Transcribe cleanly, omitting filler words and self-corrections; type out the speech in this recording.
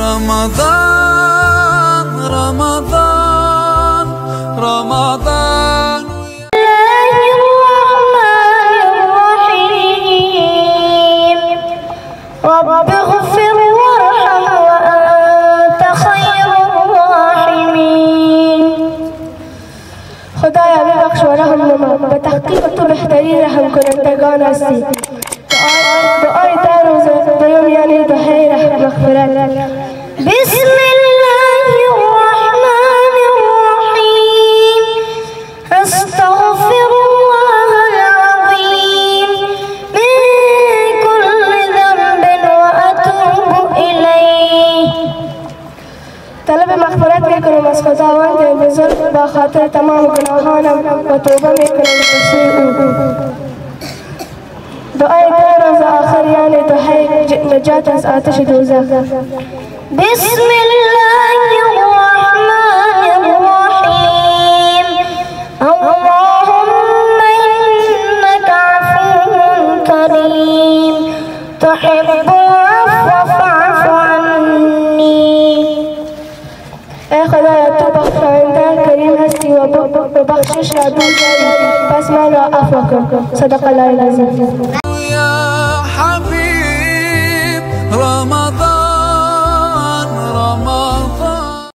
رمضان رمضان رمضان. رب اغفر وارحم وأنت خير الراحمين. خدایا ببخش و رحم نما، به تحقیق تو بهترین رحم کنندگان هستی. دعای در روز دوم یعنی دعای مغفرت. بسم الله الرحمن الرحیم. استغفر الله العظیم من كل ذنب وأتوب إلیه. طلب مغفرت میکنم از خداوند بزرگ با خاطر تمام گناهانم و توبه میکنم بسوی او. دعای در روز آخر یعنی دعای نجات از آتش دوزخ. بسم الله الرحمن الرحیم. اللهم إنك عفو کریم تحب العفو فاعف عنی. ای خدایا تو بخشاینده کریم هستی و بخشش را دوست داری، پس من را عفو کن. صدق الله العظیم. يا حبيب رمضان.